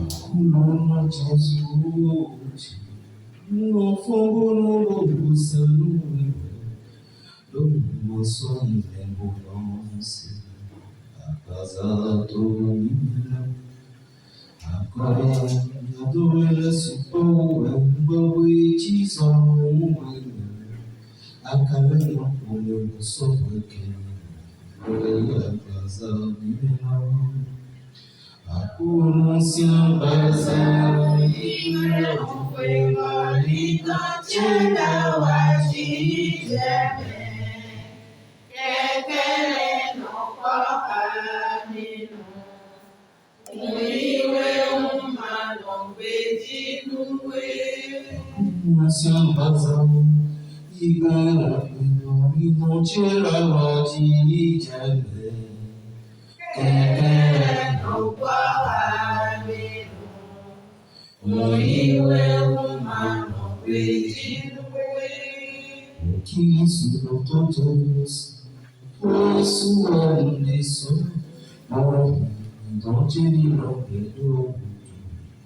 Kulona Jesuti, no fogo no sangue, no sonho lembrou-se, a casa dormida, agora a doença supõe, babuíte só a calma como eu sou pequeno, a casa dormida. Akunsian bazar ina foi malita chega waji jeme kekele no pahamino iwe umano beji nuwe Akunsian bazar ina foi chega waji jeme kekele no pahamino iwe umano beji nuwe Kisu totos, posso disso, não te digo perdoa,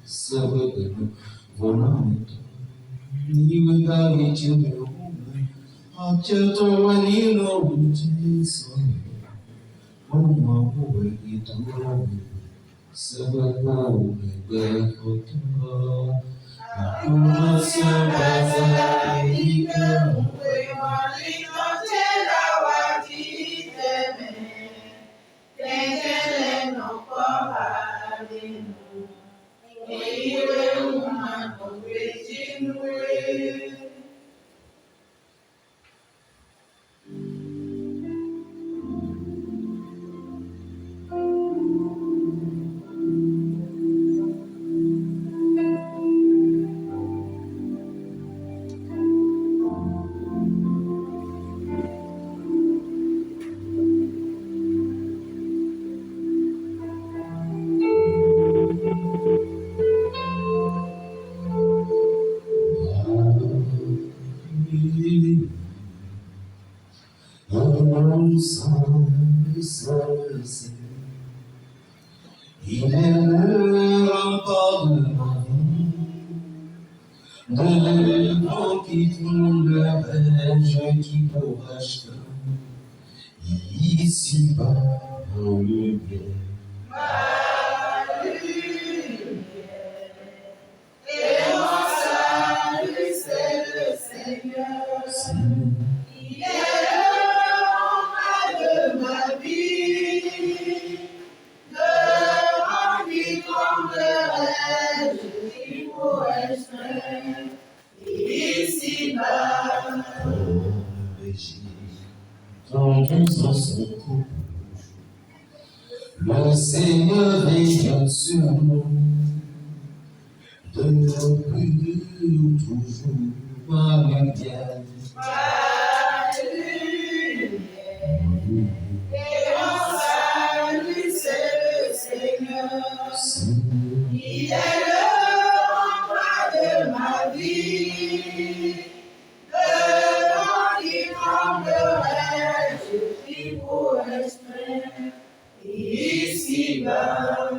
sabe volante, e da gente meu, a te tomani no disso, uma boa e tu, sabe o bem foto, a nossa casa e não Il est le rempart de ma vie, de l'eau qui fonde le berge qui bourrache ici-bas dans le bien. Et mon salut, c'est le Seigneur. Il est le rempart de ma vie. Ici-bas, dans ton sens le Seigneur vient sur nous, de nos plus toujours par lumière. Et mon salut, c'est le Seigneur. Il est le rempart de ma vie. Devant qui tremblerait, je prie pour l'esprit. Ici-bas.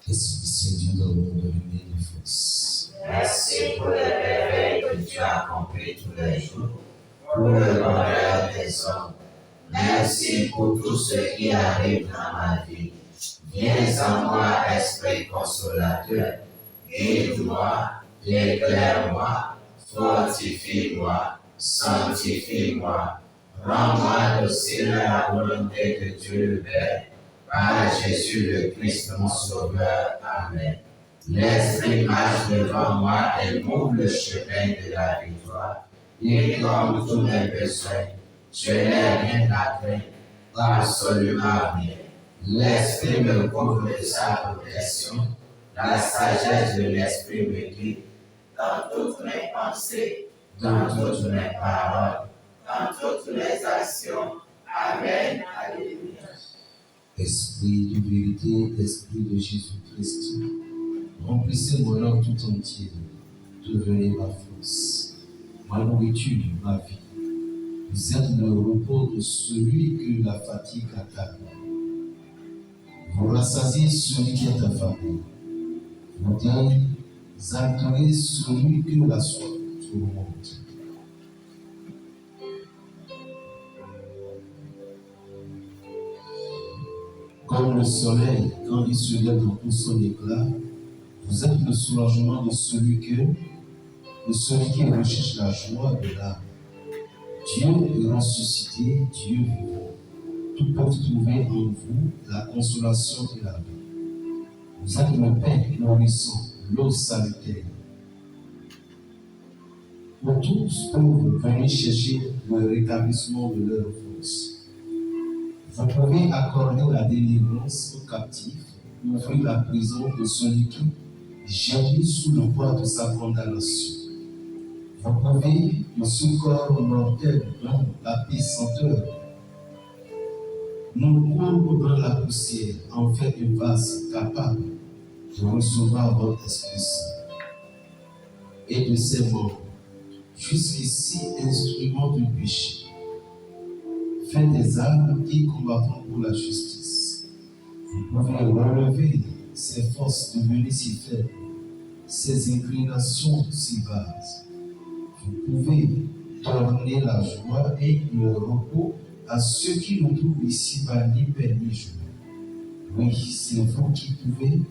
Esprit Saint-Dieu dans le monde de lumière et de force. Merci pour les merveilles que tu as accomplies tous les jours, pour le bonheur des hommes. Merci pour tout ce qui arrive dans ma vie. Viens en moi, Esprit consolateur, guide-moi, éclaire-moi, fortifie-moi, sanctifie-moi, rends-moi docile à la volonté de Dieu le Père, par Jésus le Christ mon Sauveur. Amen. L'Esprit marche devant moi et m'ouvre le chemin de la victoire, et comme tous mes besoins, je n'ai rien à craindre, absolument rien. L'Esprit me couvre de sa protection, la sagesse de l'Esprit me guide dans toutes mes pensées, dans toutes mes paroles, dans toutes mes actions. Amen. Alléluia. Esprit de vérité, Esprit de Jésus-Christ, remplissez mon âme tout entier, devenez ma force, ma nourriture, ma vie. Vous êtes le repos de celui que la fatigue accable. Vous rassasiez celui qui est affamé. Vous exalterez celui que la soif tourmente. Comme le soleil, quand il se lève dans tout son éclat, vous êtes le soulagement de celui qui recherche la joie de l'âme. Dieu est ressuscité, Dieu vivant. Tout peut trouver en vous la consolation et la vie. Vous êtes le pain nourrissant, l'eau salutaire. Pour tous peuvent venir chercher le rétablissement de leur force. Vous pouvez accorder la délivrance aux captifs, ouvrir la prison de celui qui gémit sous le poids de sa condamnation. Vous pouvez le secours mortel dans la pesanteur, nous courbe dans la poussière, en fait une vase capable de recevoir votre Esprit Saint et de ses membres, jusqu'ici instrument du péché. Faites des armes qui combattront pour la justice. Vous pouvez relever ces forces devenues si faibles, ces inclinations si basses. Vous pouvez donner la joie et le repos à ceux qui ne trouvent ici-bas ni paix ni joie. Oui, c'est vous qui pouvez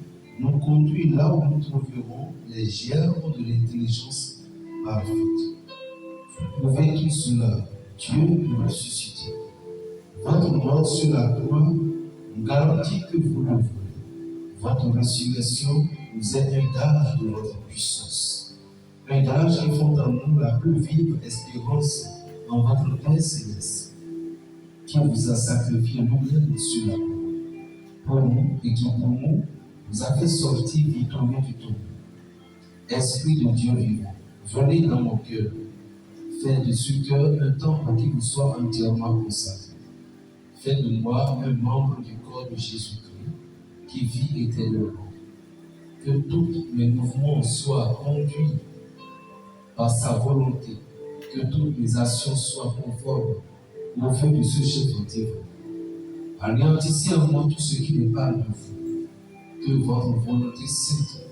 nous conduire là où nous trouverons les germes de l'intelligence parfaite. Vous pouvez tout cela, Dieu nous ressuscite. Votre mort sur la croix nous garantit que vous le voulez. Votre résurrection nous est un gage de votre puissance. Un gage qui fonde en nous la plus vive espérance en votre Père céleste, qui vous a sacrifié lui-même sur la croix pour nous et qui pour nous vous a fait sortir victorieux du tombeau. Esprit de Dieu vivant, venez dans mon cœur, faites de ce cœur un temple qui vous soit entièrement consacré. Faites de moi un membre du corps de Jésus-Christ qui vit éternellement. Que tous mes mouvements soient conduits par sa volonté, que toutes mes actions soient conformes au feu de ce chef divin. Anéantissez en moi tout ce qui n'est pas de vous, que votre volonté sainte,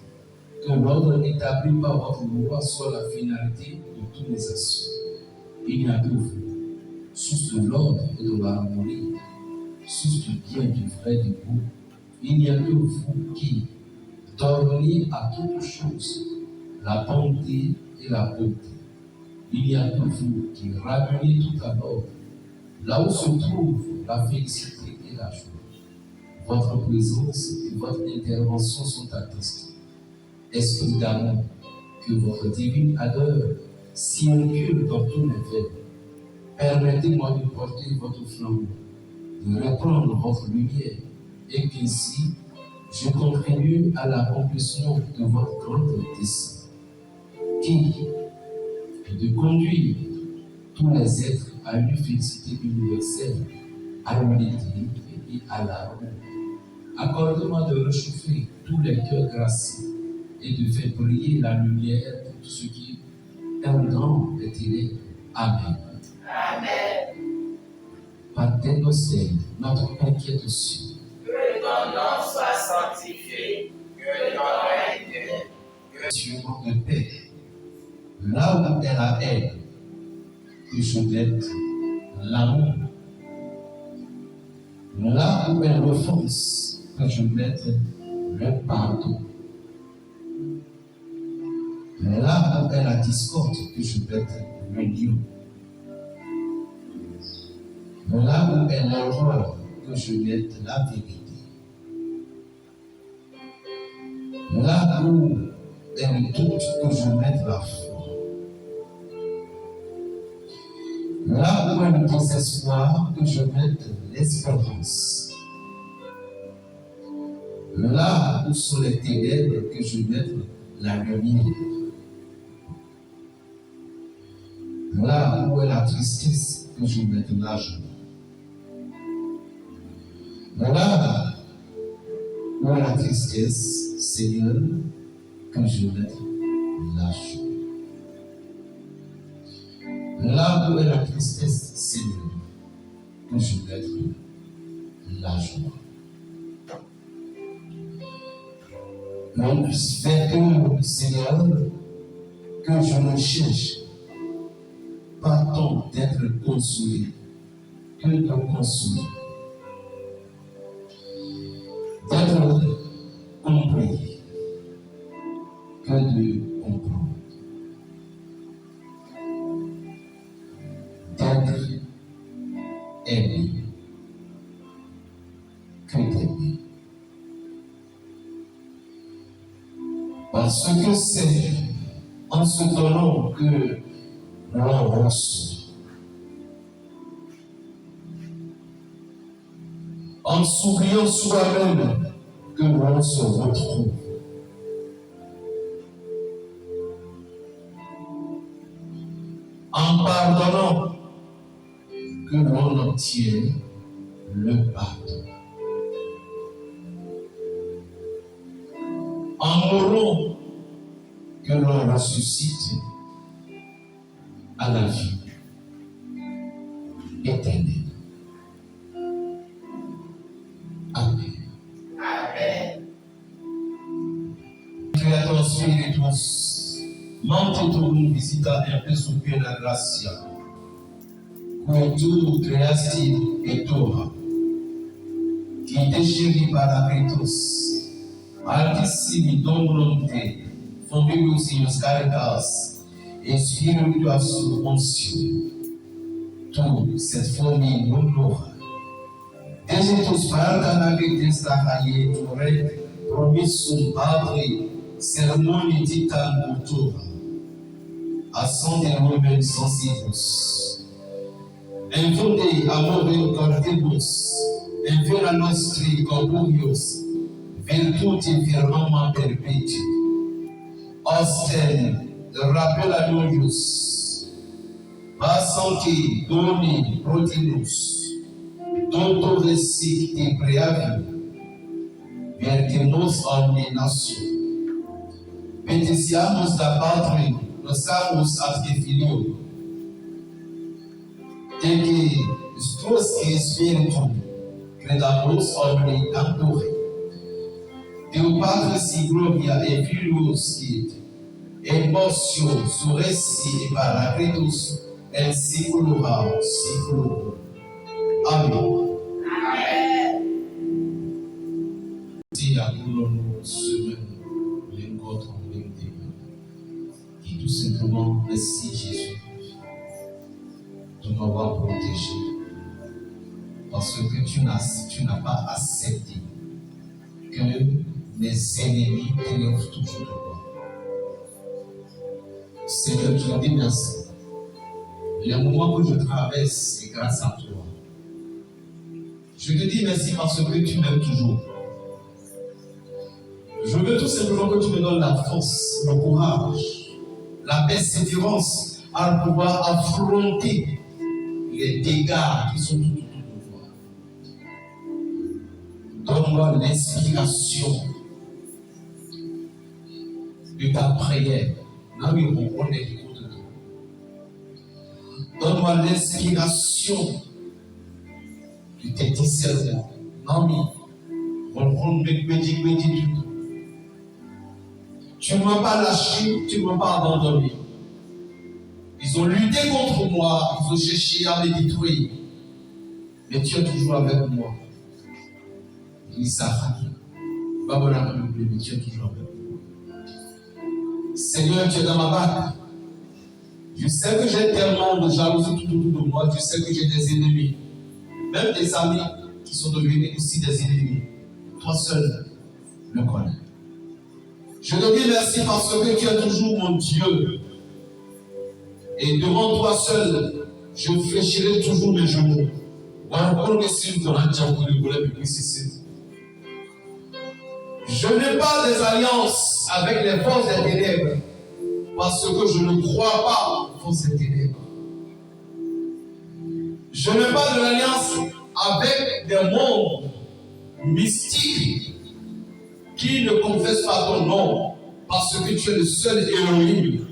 que l'ordre établi par votre loi soit la finalité de toutes les actions. Il n'y a que vous, source de l'ordre et de l'harmonie, source du bien, du vrai, du beau. Il n'y a que vous qui donnez à toutes choses la bonté et la beauté. Il n'y a que vous qui ramenez tout à l'ordre, là où se trouve la félicité et la joie. Votre présence et votre intervention sont attestées. Esprit d'amour, que votre divine ardeur circule dans tous mes veines. Permettez-moi de porter votre flambeau, de reprendre votre lumière, et qu'ainsi je contribue à l'accomplissement de votre grande dessein, qui est de conduire tous les êtres à une félicité universelle, à l'unité et à l'amour. Accorde-moi de réchauffer tous les cœurs gracieux et de faire briller la lumière pour tout ce qui est dans les ténèbres. Amen. Amen. Pater Noster, notre Père qui est aux cieux, Que ton nom soit sanctifié, que ton règne vienne. Dieu notre Père, là où est la haine, que je mette l'amour. Là où est l'offense, que je mette le pardon. Là où est la discorde, que je mette l'union. Là où est l'erreur, que je mette la vérité. Là où est le doute, que je mette la foi. Là où est le désespoir, que je mette l'espérance. Là où sont les ténèbres, que je mette la lumière. Là où est la tristesse, que je mette la joie. Là où est la tristesse, Seigneur, que je mette la joie. Là où est la tristesse, Seigneur, que je mette la joie. Donc, fais que, Seigneur, que je ne cherche pas tant d'être consolé que de consoler, d'être compris que de comprendre, d'être aimé que d'aimer. Parce que c'est en se donnant que l'on reçoit. En s'oubliant soi-même que l'on se retrouve. En pardonnant que l'on obtient le pardon. En mourant que l'on ressuscite à la vie éternelle. Amen. Amen. Creator Spiritus, monte tu visita en presumpir la gracia, que tu creasti et Torah, qui déchiri Paracletos, altissimi domnonte, fondius in caritas, et spiritus oncio, tu, cette famille honora, Dejetus parcanale destacaie turet promissum patri sermoni ditam cultura, asson de lumen sensibus. Infunde amore cordibus, invera nostri corporius, virtuti firmament perpetu. Osten rappel annoius, passanti doni protinus, Toto resic te preavi, vertemus omne natio. Peticiamus da Patri, nosamus ad Filio, te que stros que spiritum, credamus omne cantori. Deo Patris in gloria et Filius et emotio surresi et Paracletus et seculora seculorum. Amen. Amen. Si nous semaine, l'encontre en ligne, qui tout simplement merci Jésus de m'avoir protégé. Parce que tu n'as pas accepté que mes ennemis triomphent toujours de moi. Seigneur, je te dis merci. Les moments que je traverse, c'est grâce à toi. Je te dis merci parce que tu m'aimes toujours. Je veux tout simplement que tu me donnes la force, le courage, la persévérance à pouvoir affronter les dégâts qui sont tout autour de moi. Donne-moi l'inspiration de ta prière. Là où on est autour de toi. Donne-moi l'inspiration de tes discernements. Non, mais on tu ne m'as pas lâché, tu ne m'as pas abandonné. Ils ont lutté contre moi, ils ont cherché à me détruire. Mais tu es toujours avec moi. Il s'arrête. Pas bon à me mais tu es toujours avec moi. Seigneur, tu es dans ma barque. Je sais que j'ai tellement de jalousie tout autour de moi. Je sais que j'ai des ennemis. Même des amis qui sont devenus aussi des ennemis. Toi seul le connais. Je te dis merci parce que tu es toujours mon Dieu. Et devant toi seul, je fléchirai toujours mes genoux. Je n'ai pas des alliances avec les forces des ténèbres parce que je ne crois pas aux forces des ténèbres. Je n'ai pas de l'alliance avec des mondes mystiques qui ne confessent pas ton nom parce que tu es le seul Elohim.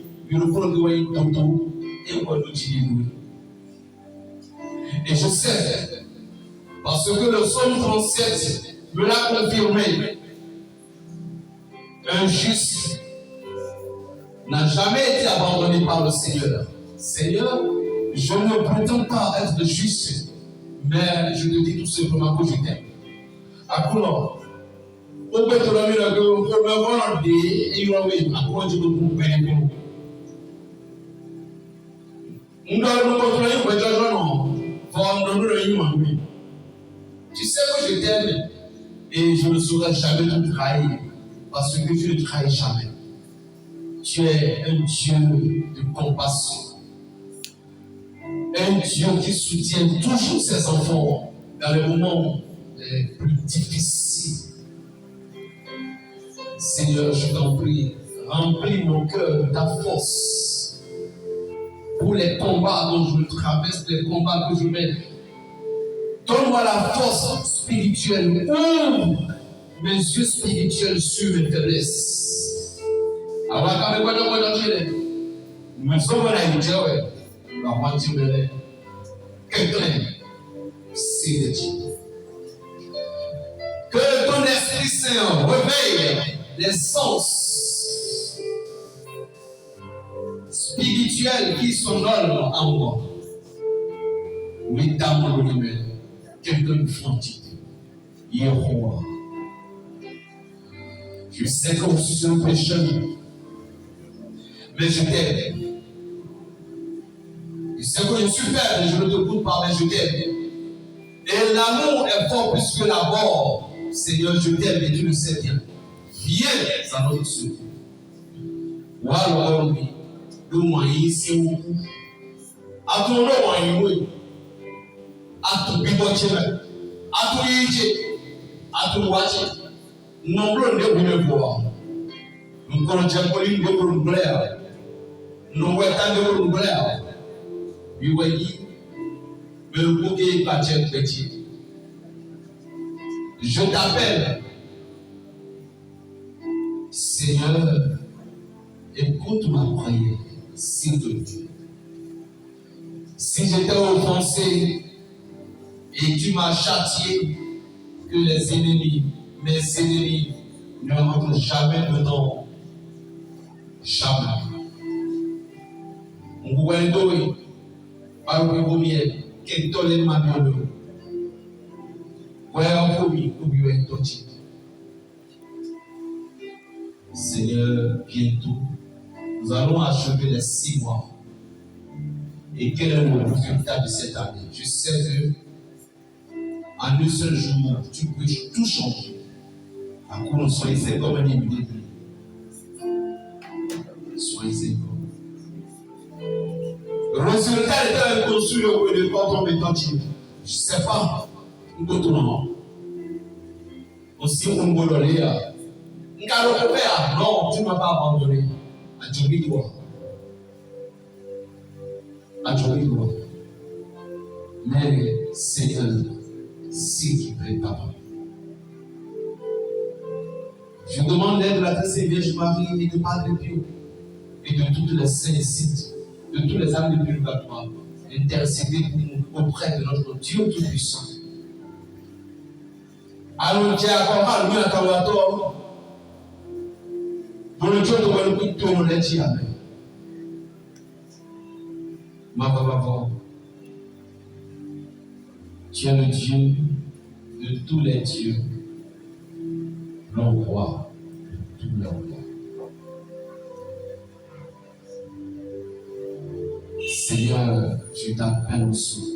Et je sais, parce que le psaume 37 me l'a confirmé, Un juste n'a jamais été abandonné par le Seigneur. Seigneur, je ne prétends pas être juste, mais je te dis tout simplement que je t'aime. Alors, au bout de la vie, tu sais que je t'aime et je ne saurais jamais te trahir parce que je ne trahis jamais. Tu es un Dieu de compassion, un Dieu qui soutient toujours ses enfants dans les moments les plus difficiles. Seigneur, je t'en prie, remplis mon cœur de ta force pour les combats dont je traverse, les combats que je mène. Donne-moi la force spirituelle. Ouvre mes yeux spirituels sur mes faiblesses. Que ton Esprit Saint réveille les sens spirituels qui sont en moi. Oui, dans mon numéro. Quelqu'un me frontit. Yéhoua. Je sais que je suis un pécheur, mais je t'aime. Je sais que je suis faible, mais je ne te goûte pas, mais je t'aime. Et l'amour est fort plus que la mort. Seigneur, je t'aime et tu le sais bien. Viens à notre secours. Voilà, oui. Le moyen, c'est où? À ton nom, oui. À tout bibotier, à tout yéché, à tout watché. Non, non, ne voulez voir. Nous connaissons pas les deux pour nous blaire. Nous voyons tant de nous blaire. Oui, oui. Mais le bouquet est pas petit. Je t'appelle. Seigneur, écoute ma prière, s'il te plaît. Si j'étais offensé et tu m'as châtié, que les ennemis, mes ennemis, ne rentrent jamais dedans. Jamais. On vous voit par le premier, qui tolère ma vie. Voilà, on Seigneur, bientôt, nous allons achever les 6 mois. Et quel est le résultat de cette année? Je sais que en un seul jour, tu peux tout changer. À quoi nous soyez comme un immunité. Soyez comme. Le résultat est un conçu au de quand on est entier. Je ne sais pas. Nous retournons. Aussi, on va aller à. Non, tu ne m'as pas abandonné. Adjouis-toi. Adjouis-toi. Mais Seigneur, si tu plaît, papa. Je demande l'aide de la très Vierge Marie et de Padre Pio et de toutes les saints sites, de tous les âmes de purgatoire, d'intercéder pour nous auprès de notre Dieu Tout-Puissant. Allons, Dieu, à lui, à Kawato. Pour le Dieu de Walou, tout le monde est dit Amen. Ma papa, tu es le Dieu de tous les dieux, le roi de tous les rois. Seigneur, je t'appelle au secours.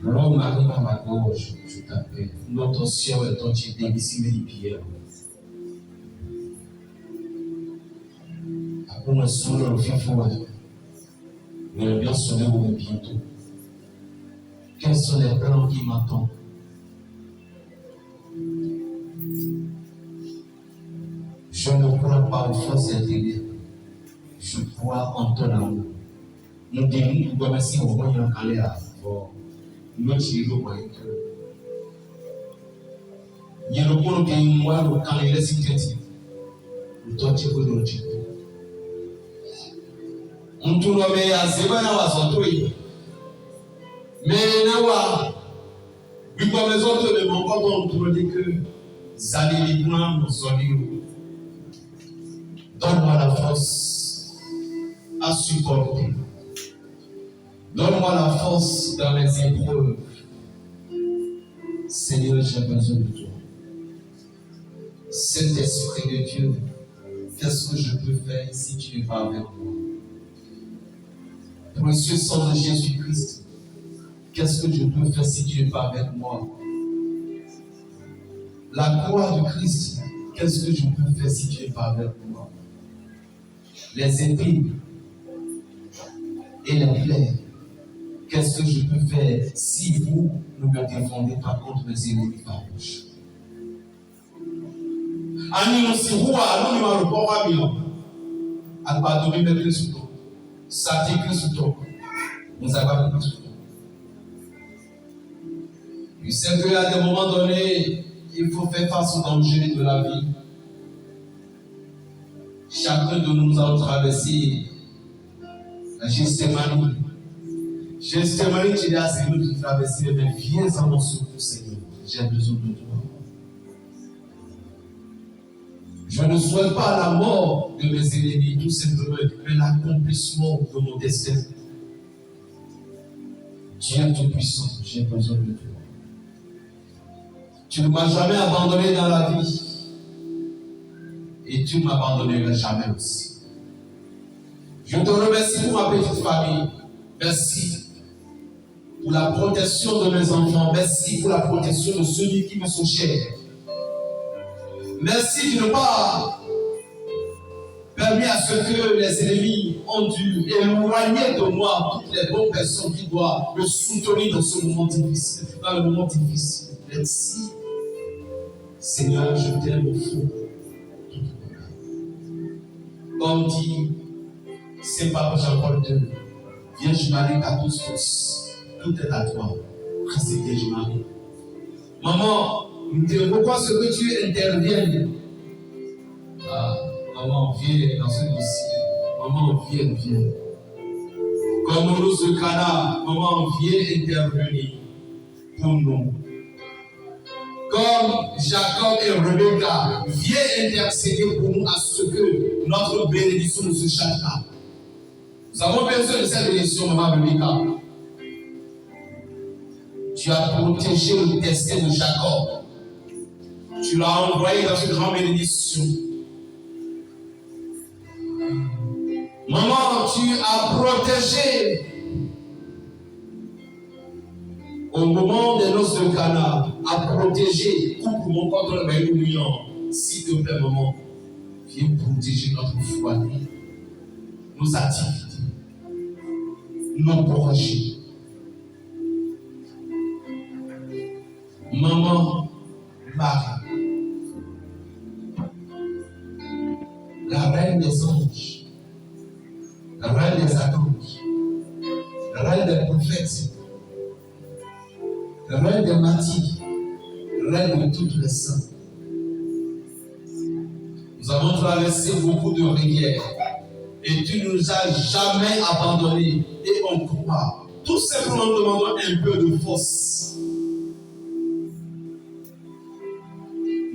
L'homme arrive à ma gorge, je t'appelle. Notre ciel est entier d'émissions et de pierres. Après, on sonne le fifou. Mais le bien sonner au bientôt. Quels sont les plans qui m'attendent? Je ne crois pas aux forces intérieures. Je crois en ton amour. Nous devons nous remercier au moins en aller à notre chiro moyen que. Il y a le bon qui moi le quand il est sécurité. Le temps tu peux le dire. On tourne mais à zéro na wa sonto mais na wa bi comme les autres de mon quand on tourne dit que Donne-moi la force à supporter. Donne-moi la force dans mes épreuves. Seigneur, j'ai besoin de toi. Saint-Esprit de Dieu, qu'est-ce que je peux faire si tu n'es pas avec moi? Précieux sang de Jésus-Christ, qu'est-ce que je peux faire si tu n'es pas avec moi? La croix du Christ, qu'est-ce que je peux faire si tu n'es pas avec moi? Les épines et les plaies, qu'est-ce que je peux faire si vous ne me défendez pas contre mes ennemis farouches? Ani si rua anu ma report amio. Alba domi me Christo. Sati Christo. Nous avons Christo. Tu sais qu'à des moments donnés, il faut faire face aux dangers de la vie. Chacun de nous a traversé la Gethsémanie. Gethsémanie, tu as assez de traverser, mais viens à mon secours, Seigneur. J'ai besoin de toi. Je ne souhaite pas la mort de mes ennemis, tout simplement, mais l'accomplissement de mon destin. Dieu Tout-Puissant, j'ai besoin de toi. Tu ne m'as jamais abandonné dans la vie. Et tu ne m'abandonneras jamais aussi. Je te remercie pour ma petite famille. Merci pour la protection de mes enfants. Merci pour la protection de ceux qui me sont chers. Merci de ne pas permis à ce que les ennemis ont dû éloigner de moi toutes les bonnes personnes qui doivent me soutenir dans ce moment difficile, dans le moment difficile. Merci. Seigneur, je t'aime au fond. Comme dit Saint Papa Jean-Paul II, Vierge Marie à tous, tout est à toi. Merci Vierge Marie. Maman, pourquoi ce que tu interviennes? Maman, viens dans ce dossier. Maman, viens. Comme nous ce Cana, maman, viens intervenir pour nous. Comme Jacob et Rebecca, viens intercéder pour nous à ce que notre bénédiction ne se change pas. Nous avons besoin de cette bénédiction, maman Rebecca. Tu as protégé le destin de Jacob. Tu l'as envoyé dans une grande bénédiction. Maman, tu as protégé au moment des noces de Cana, a protégé couple mon contre le bain. S'il te plaît, maman, viens protéger notre foyer, nos activités, nos projets. Maman, Marie, la reine des anges, la reine des archanges, la reine des prophètes, la reine des martyrs, la reine de toutes les saints. Nous avons traversé beaucoup de rivières et tu ne nous as jamais abandonnés et on croit. Tout simplement en demandant un peu de force.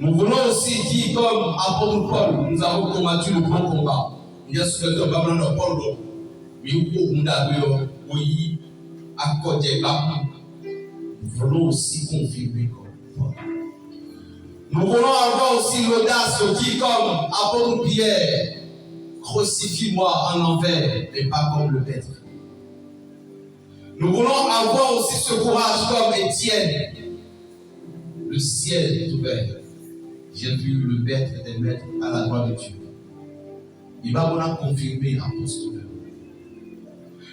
Nous voulons aussi dire comme apôtre Paul, nous avons combattu le grand combat. Nous voulons aussi confirmer comme Paul. Nous voulons avoir aussi l'audace de dire comme apôtre Pierre, crucifie-moi en envers et pas comme le maître. Nous voulons avoir aussi ce courage comme Étienne. Le ciel est ouvert. J'ai vu le maître des maîtres à la droite de Dieu. Il va vous confirmer l'apostole.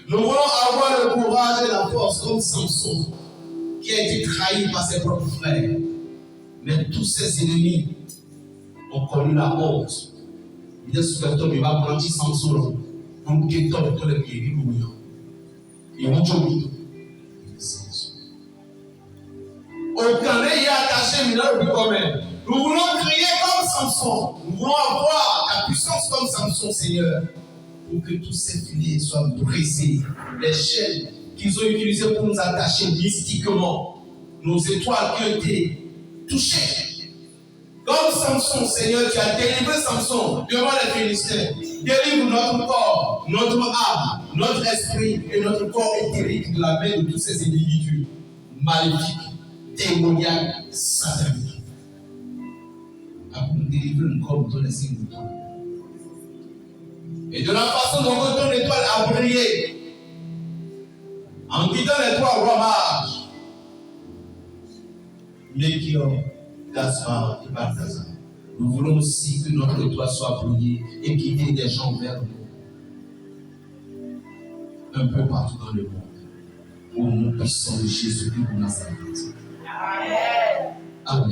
Nous voulons avoir le courage et la force comme Samson, qui a été trahi par ses propres frères. Mais tous ses ennemis ont connu la honte. Il est sur le top, il va prendre Samson. Donc, il est top de le pied. Il va jouer. Aucun n'est attaché, mais là, le commun. Nous voulons crier comme Samson. Nous voulons avoir la puissance comme Samson, Seigneur, pour que tous ces filets soient brisés. Les chaînes qu'ils ont utilisées pour nous attacher mystiquement, nos étoiles qui ont été touchées. Comme Samson, Seigneur, tu as délivré Samson devant les Philistins. Délivre notre corps, notre âme, notre esprit et notre corps éthérique de la main de tous ces individus maléfiques, démoniaques, sataniques. Pour nous délivrer le corps de ton esprit de toi. Et de la façon dont ton étoile a brillé, en quittant les trois rois mages, Melchior, Gaspard et Balthazar, nous voulons aussi que notre étoile soit brillée et guider des gens vers nous, un peu partout dans le monde, au nom puissant de Jésus de Nazareth. Amen. Amen.